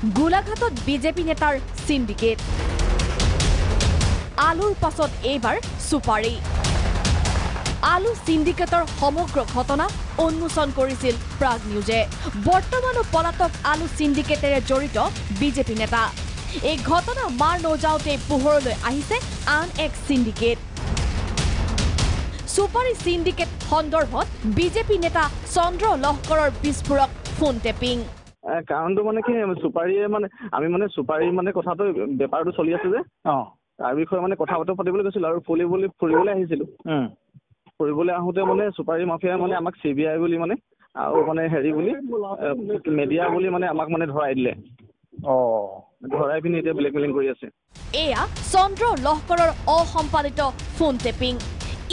গোলাঘাটত বিজেপি নেতাৰ সিন্ডিকেট আলুৰ পাছত এইবাৰ সুপাৰী আলু সিন্ডিকেটৰ সমগ্ৰ ঘটনা উন্মোচন কৰিছিল প্ৰাগ নিউজে বৰ্তমানো পলাতক আলু সিন্ডিকেটেৰে জড়িত বিজেপি নেতা এই ঘটনা মাৰ নজাওতে পোহৰলৈ আহিছে আন এক সিন্ডিকেট সুপাৰী সিন্ডিকেট সন্দৰ্ভত বিজেপি নেতা চন্দ্ৰ লহকৰৰ বিস্ফোৰক ফোন টেপিং কাৰণটো মানে কি সুপাৰীয়ে মানে আমি মানে সুপাৰী মানে কথাটো বেপাৰটো চলি আছে যে তাৰ বিষয়ে মানে কথা পাতিবলৈ গৈছিল আৰু ফুৰিবলৈ আহিছিলো ফুৰিবলৈ আহোতে মানে সুপাৰী মাফিয়া মানে আমাক CBI বুলি মানে আৰু মানে হেৰি বুলি মিডিয়া বুলি মানে আমাক মানে ধৰাই দিলে ধৰাই পিনি এতিয়া ব্লেকমেইলিং কৰি আছে এয়া চন্দ্ৰ লহকৰৰ অসম্পাদিত ফোন টেপিং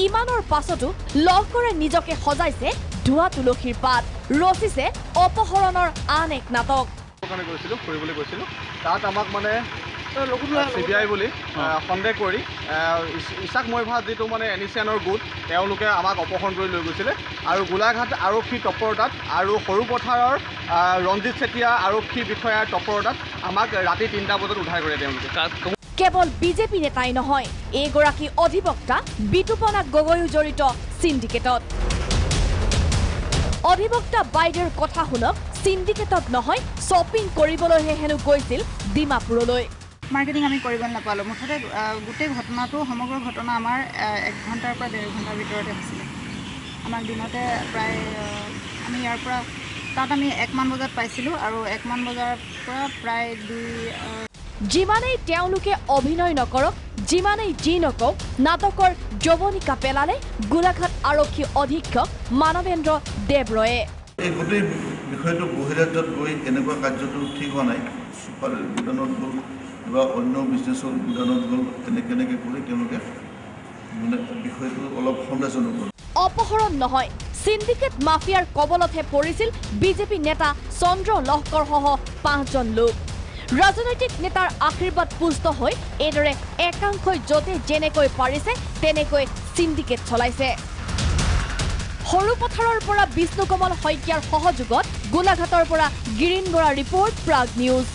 ইমানৰ পাছতো লহকৰে নিজকে সজাইছে ধোৱা তুলসীৰ পাত ৰচিছে অপহৰণৰ আন এক নাটক ফুৰিবলৈ গৈছিলো তাত আমাক মানে CBI বুলি সন্দেহ কৰি ইছাক মৈভাত যিটো মানে এনিচিয়ানৰ গোট তেওঁলোকে আমাক অপহৰণ কৰি লৈ গৈছিলে আৰু গোলাঘাট আৰক্ষী তৎপৰতাত আৰু সৰুপথাৰৰ ৰঞ্জিত চেতিয়া আৰক্ষী বিষয়াৰ তৎপৰতাত আমাক ৰাতি ৩টা বজাত উদ্ধাৰ কৰে তেওঁলোকে কেৱল বিজেপি নেতাই নহয় এইগৰাকী অধিবক্তা বিতুপনা গগৈও জড়িত সিন্ডিকেটত অধিবক্তা বাইদেউৰ কথা শুনক সিন্ডিকেটত নহয় শ্বপিং কৰিবলৈহে হেনো গৈছিল ডিমাপুৰলৈ মাৰ্কেটিং আমি কৰিব নাপালোঁ মুঠতে গোটেই ঘটনাটো সমগ্ৰ ঘটনা আমাৰ 1 ঘণ্টাৰ পৰা 1.5 ঘণ্টাৰ ভিতৰতে হৈছিলে আমাক দিনতে প্ৰায় আমি ইয়াৰ পৰা তাত আমি 1 মান বজাত পাইছিলোঁ আৰু 1 মান বজাৰ পৰা প্ৰায় 2 যিমানেই তেওঁলোকে অভিনয় নকৰক যিমানেই যি নকওক নাটকৰ যৱনিকা পেলালে গোলাঘাট আৰক্ষী অধীক্ষক মানৱেন্দ্ৰ দেৱৰয়ে এই গোটেই বিষয়টো বহিৰাজ্যত গৈ এনেকুৱা কাৰ্যটো ঠিক হোৱা নাই সুপাৰ গুদানত গ'ল বা অন্য বিজনেছৰ গুদানত গ'ল কেনেকৈ কৰি তেওঁলোকে মানে বিষয়টো অলপ সন্দেহজনক হ'ল অপহৰণ নহয় সিন্ডিকেট মাফিয়াৰ কবলতহে পৰিছিল বিজেপি নেতা চন্দ্ৰ লহকৰ সহ 5জন লোক ৰাজনৈতিক নেতাৰ আশীৰ্বাদ পুষ্ট হৈ এইদৰে একাংশই যতে যেনেকৈ পাৰিছে তেনেকৈ সিন্ডিকেট চলাইছে সৰুপথাৰৰ পৰা বিষ্ণুকমল শইকীয়াৰ সহযোগত গোলাঘাটৰ পৰা গিৰিণ বৰা ৰিপৰ্ট প্ৰাগ নিউজ